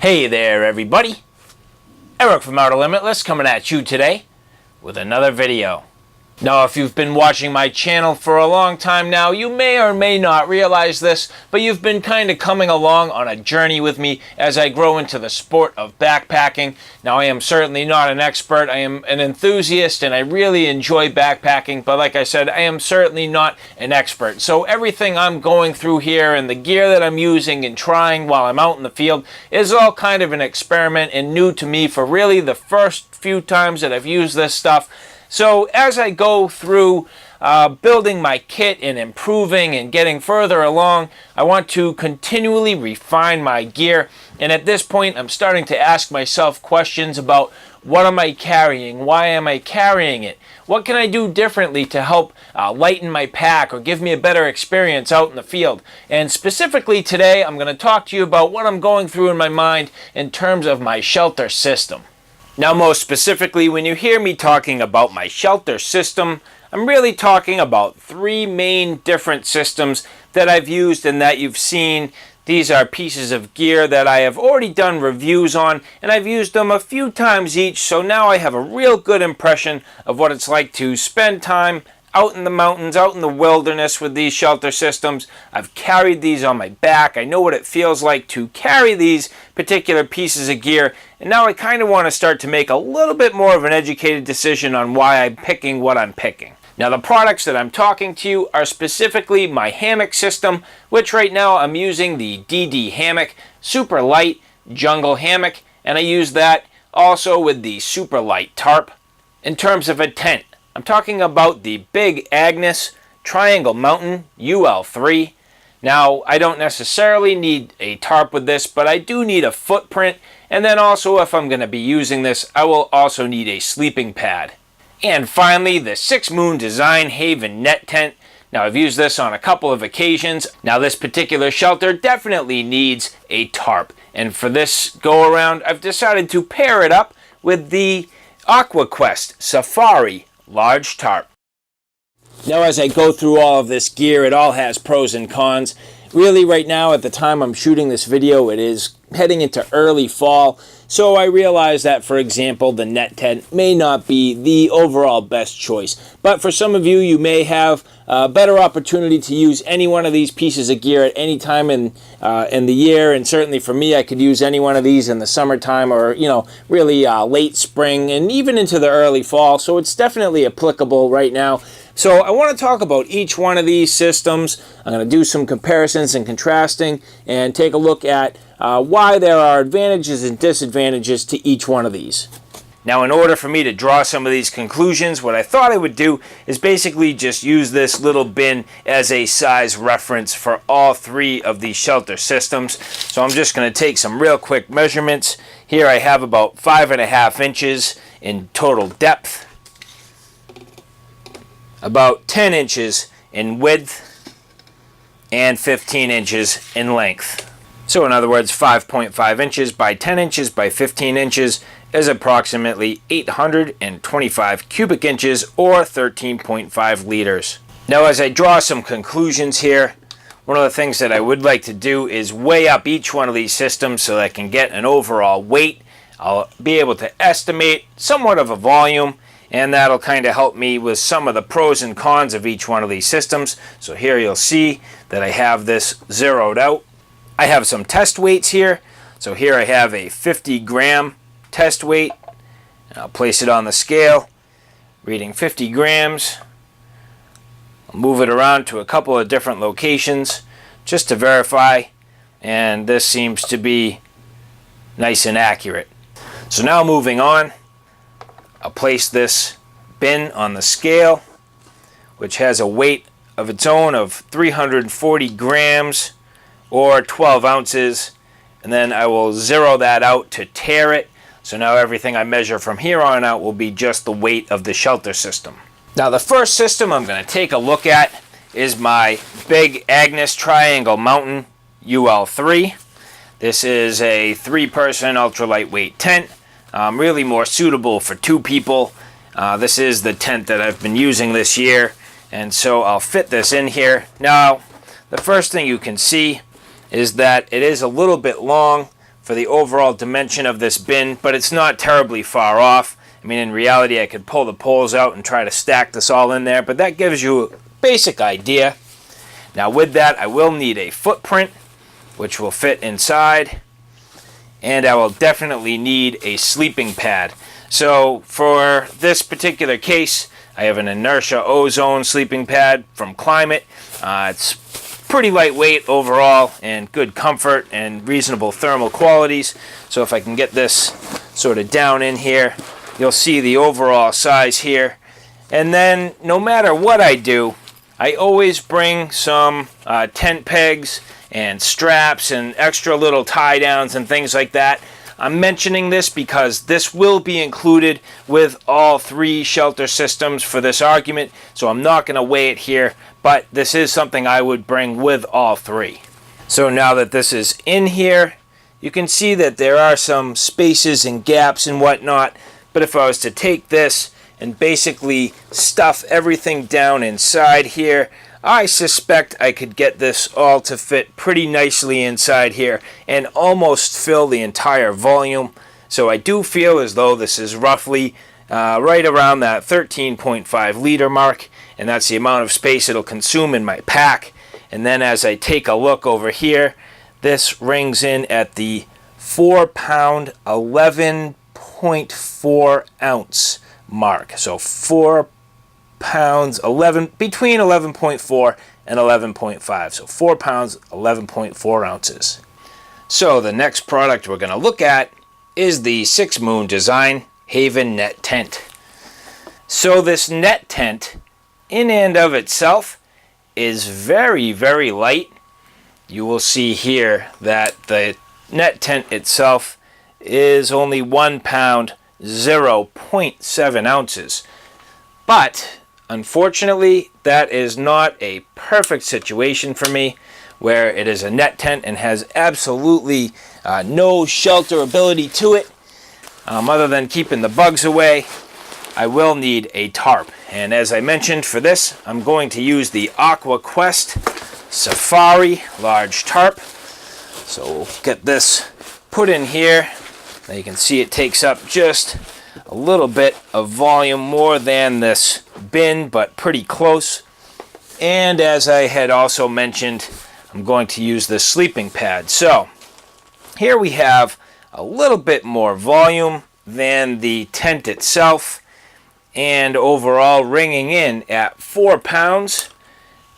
Hey there everybody, Eric from Outer Limitless coming at you today with another video. Now if you've been watching my channel for a long time now, you may or may not realize this, but you've been kind of coming along on a journey with me as I grow into the sport of backpacking. Now I am certainly not an expert, I am an enthusiast and I really enjoy backpacking, but like I said, I am certainly not an expert. So everything I'm going through here and the gear that I'm using and trying while I'm out in the field is all kind of an experiment and new to me for really the first few times that I've used this stuff. So as I go through building my kit and improving and getting further along, I want to continually refine my gear. And at this point, I'm starting to ask myself questions about what am I carrying? Why am I carrying it? What can I do differently to help lighten my pack or give me a better experience out in the field? And specifically today, I'm going to talk to you about what I'm going through in my mind in terms of my shelter system. Now, most specifically, when you hear me talking about my shelter system, I'm really talking about three main different systems that I've used and that you've seen. These are pieces of gear that I have already done reviews on, and I've used them a few times each, so now I have a real good impression of what it's like to spend time out in the mountains, out in the wilderness with these shelter systems. I've carried these on my back. I know what it feels like to carry these particular pieces of gear, and now I kind of want to start to make a little bit more of an educated decision on why I'm picking what I'm picking. Now the products that I'm talking to you are specifically my hammock system, which right now I'm using the DD Hammock Superlight Jungle Hammock, and I use that also with the Superlight tarp. In terms of a tent, I'm talking about the big Agnes Triangle Mountain UL3. Now, I don't necessarily need a tarp with this, but I do need a footprint. And then also, if I'm going to be using this, I will also need a sleeping pad. And finally, the 6 Moon Design Haven NetTent. Now, I've used this on a couple of occasions. Now, this particular shelter definitely needs a tarp. And for this go around, I've decided to pair it up with the AquaQuest Safari large tarp. Now as I go through all of this gear, it all has pros and cons. Really right now at the time I'm shooting this video, it is heading into early fall. So I realize that, for example, the NetTent may not be the overall best choice. But for some of you, you may have a better opportunity to use any one of these pieces of gear at any time in the year. And certainly for me, I could use any one of these in the summertime or, really late spring and even into the early fall. So it's definitely applicable right now. So I want to talk about each one of these systems. I'm going to do some comparisons and contrasting and take a look at why there are advantages and disadvantages to each one of these. Now, in order for me to draw some of these conclusions, what I thought I would do is basically just use this little bin as a size reference for all three of these shelter systems. So I'm just going to take some real quick measurements. Here I have about 5.5 inches in total depth, about 10 inches in width, and 15 inches in length. So in other words, 5.5 inches by 10 inches by 15 inches is approximately 825 cubic inches or 13.5 liters. Now as I draw some conclusions here, one of the things that I would like to do is weigh up each one of these systems so that I can get an overall weight. I'll be able to estimate somewhat of a volume, and that'll kind of help me with some of the pros and cons of each one of these systems. So here you'll see that I have this zeroed out. I have some test weights here. So here I have a 50 gram test weight. I'll place it on the scale, reading 50 grams. I'll move it around to a couple of different locations just to verify, and this seems to be nice and accurate. So now moving on, I'll place this bin on the scale, which has a weight of its own of 340 grams or 12 ounces, and then I will zero that out to tare it. So now everything I measure from here on out will be just the weight of the shelter system. Now the first system I'm going to take a look at is my big Agnes Triangle Mountain UL3. This is a 3-person ultra lightweight tent. Really more suitable for 2 people. This is the tent that I've been using this year, and so I'll fit this in here. Now, the first thing you can see is that it is a little bit long for the overall dimension of this bin, but it's not terribly far off. I mean, in reality, I could pull the poles out and try to stack this all in there, but that gives you a basic idea. Now with that, I will need a footprint, which will fit inside, and I will definitely need a sleeping pad. So for this particular case, I have an inertia ozone sleeping pad from Climate. It's pretty lightweight overall and good comfort and reasonable thermal qualities. So if I can get this sort of down in here, you'll see the overall size here. And then no matter what I do, I always bring some tent pegs and straps and extra little tie downs and things like that. I'm mentioning this because this will be included with all 3 shelter systems for this argument, so I'm not going to weigh it here, but this is something I would bring with all 3. So now that this is in here, you can see that there are some spaces and gaps and whatnot, but if I was to take this and basically stuff everything down inside here, I suspect I could get this all to fit pretty nicely inside here and almost fill the entire volume. So I do feel as though this is roughly right around that 13.5 liter mark, and that's the amount of space it'll consume in my pack. And then as I take a look over here, this rings in at the 4 pound 11.4 ounce mark. So 4 pounds 11, between 11.4 and 11.5, so 4 pounds 11.4 ounces. So the next product we're going to look at is the 6 Moon Design Haven NetTent. So this NetTent in and of itself is very, very light. You will see here that the NetTent itself is only 1 pound 0.7 ounces, but unfortunately, that is not a perfect situation for me, where it is a NetTent and has absolutely no shelter ability to it, other than keeping the bugs away. I will need a tarp, and as I mentioned, for this, I'm going to use the Aqua Quest Safari large tarp. So we'll get this put in here. Now you can see it takes up just a little bit of volume more than this bin, but pretty close. And as I had also mentioned, I'm going to use this sleeping pad. So here we have a little bit more volume than the tent itself, and overall ringing in at 4 pounds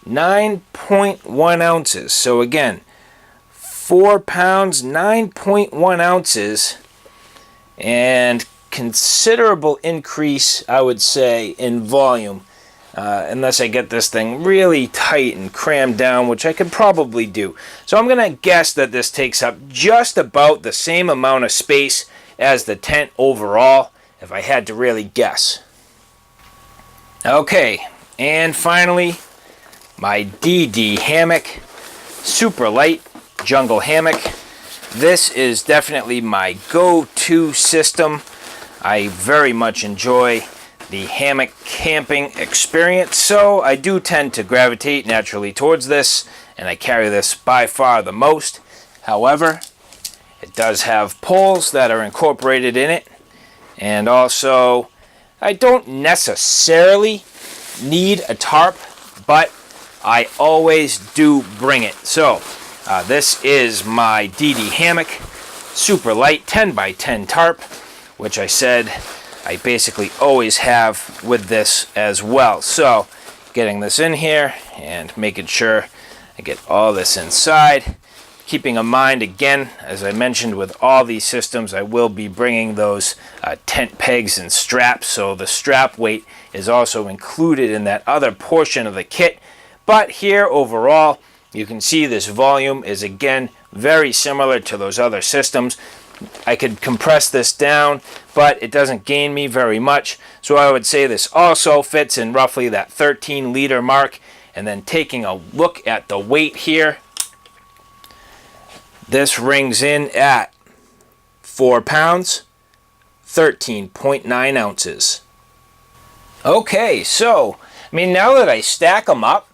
9.1 ounces. So again, 4 pounds 9.1 ounces, and considerable increase, I would say, in volume, unless I get this thing really tight and crammed down, which I could probably do. So I'm going to guess that this takes up just about the same amount of space as the tent overall, if I had to really guess. Okay, and finally, my DD Hammock Superlight Jungle Hammock. This is definitely my go-to system. I very much enjoy the hammock camping experience, so I do tend to gravitate naturally towards this, and I carry this by far the most. However, it does have poles that are incorporated in it, and also I don't necessarily need a tarp, but I always do bring it. So this is my DD Hammock Superlight 10x10 tarp, which I said I basically always have with this as well. So getting this in here and making sure I get all this inside. Keeping in mind, again, as I mentioned with all these systems, I will be bringing those tent pegs and straps, so the strap weight is also included in that other portion of the kit. But here overall, you can see this volume is again very similar to those other systems. I could compress this down, but it doesn't gain me very much. So I would say this also fits in roughly that 13 liter mark. And then taking a look at the weight here, this rings in at 4 pounds, 13.9 ounces. Okay, so, I mean, now that I stack them up,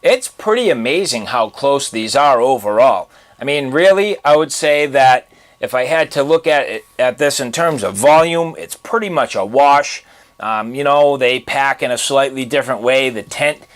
it's pretty amazing how close these are overall. I mean, really, I would say that if I had to look at this in terms of volume, it's pretty much a wash. You know, they pack in a slightly different way. The tent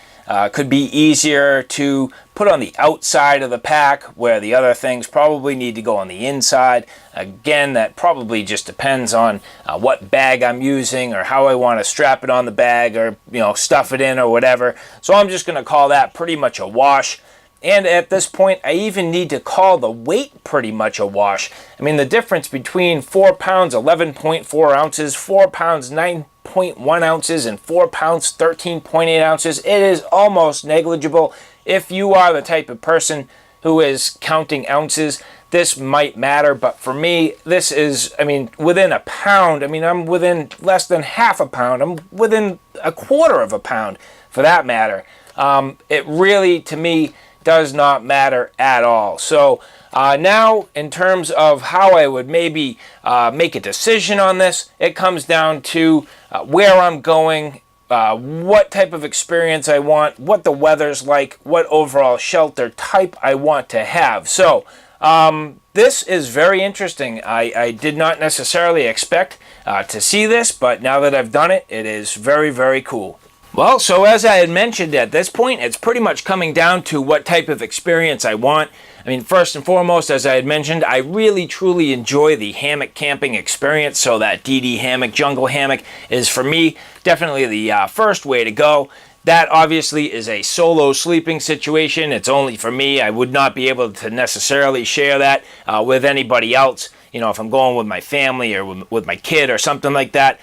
could be easier to put on the outside of the pack, where the other things probably need to go on the inside. Again, that probably just depends on what bag I'm using or how I want to strap it on the bag, or, you know, stuff it in or whatever. So I'm just going to call that pretty much a wash. And at this point, I even need to call the weight pretty much a wash. I mean, the difference between 4 pounds, 11.4 ounces, 4 pounds, 9.1 ounces, and 4 pounds, 13.8 ounces, it is almost negligible. If you are the type of person who is counting ounces, this might matter. But for me, this is, I mean, within a pound. I mean, I'm within less than half a pound. I'm within a quarter of a pound, for that matter. It really, to me, does not matter at all. So now, in terms of how I would maybe make a decision on this, it comes down to where I'm going, what type of experience I want, what the weather's like, what overall shelter type I want to have. So this is very interesting. I did not necessarily expect to see this, but now that I've done it, it is very, very cool. Well, so as I had mentioned, at this point, it's pretty much coming down to what type of experience I want. I mean, first and foremost, as I had mentioned, I really truly enjoy the hammock camping experience. So that DD hammock, jungle hammock, is for me definitely the first way to go. That obviously is a solo sleeping situation. It's only for me. I would not be able to necessarily share that with anybody else. You know, if I'm going with my family or with my kid or something like that,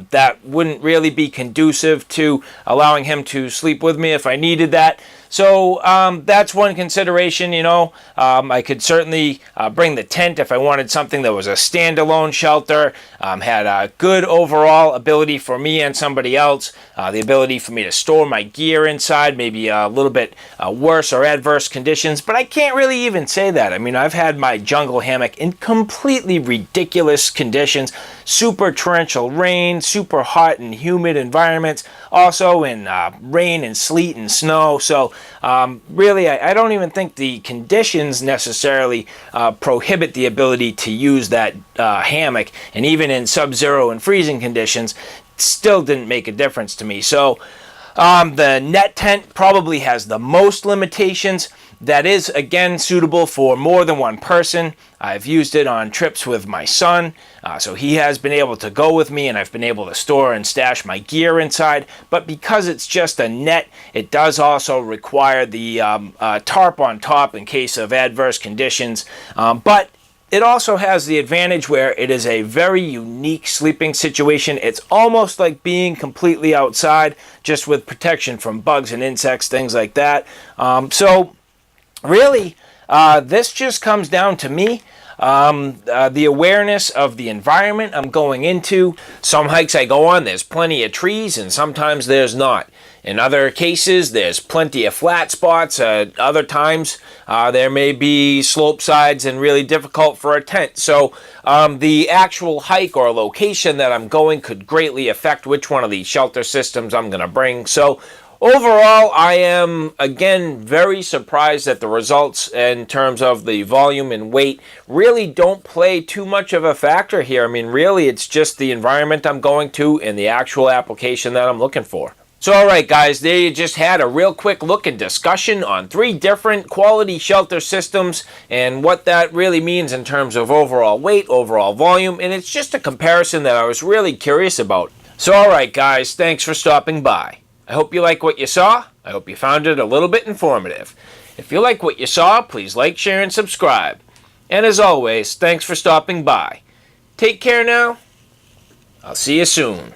that wouldn't really be conducive to allowing him to sleep with me if I needed that. So that's one consideration, you know. I could certainly bring the tent if I wanted something that was a standalone shelter, had a good overall ability for me and somebody else, the ability for me to store my gear inside, maybe a little bit worse or adverse conditions, but I can't really even say that. I mean, I've had my jungle hammock in completely ridiculous conditions, super torrential rain, super hot and humid environments, also in rain and sleet and snow. So really, I don't even think the conditions necessarily prohibit the ability to use that hammock, and even in sub-zero and freezing conditions, still didn't make a difference to me. So the NetTent probably has the most limitations. That is, again, suitable for more than one person. I've used it on trips with my son, so he has been able to go with me, and I've been able to store and stash my gear inside. But because it's just a net, it does also require the tarp on top in case of adverse conditions. But it also has the advantage where it is a very unique sleeping situation. It's almost like being completely outside, just with protection from bugs and insects, things like that. So really, this just comes down to me. The awareness of the environment I'm going into. Some hikes I go on, there's plenty of trees, and sometimes there's not. In other cases, there's plenty of flat spots. Other times, there may be slope sides and really difficult for a tent. So the actual hike or location that I'm going could greatly affect which one of these shelter systems I'm going to bring. So overall, I am, again, very surprised that the results in terms of the volume and weight really don't play too much of a factor here. I mean, really, it's just the environment I'm going to and the actual application that I'm looking for. So, all right, guys, there you just had a real quick look and discussion on 3 different quality shelter systems and what that really means in terms of overall weight, overall volume, and it's just a comparison that I was really curious about. So, all right, guys, thanks for stopping by. I hope you like what you saw. I hope you found it a little bit informative. If you like what you saw, please like, share, and subscribe. And as always, thanks for stopping by. Take care now. I'll see you soon.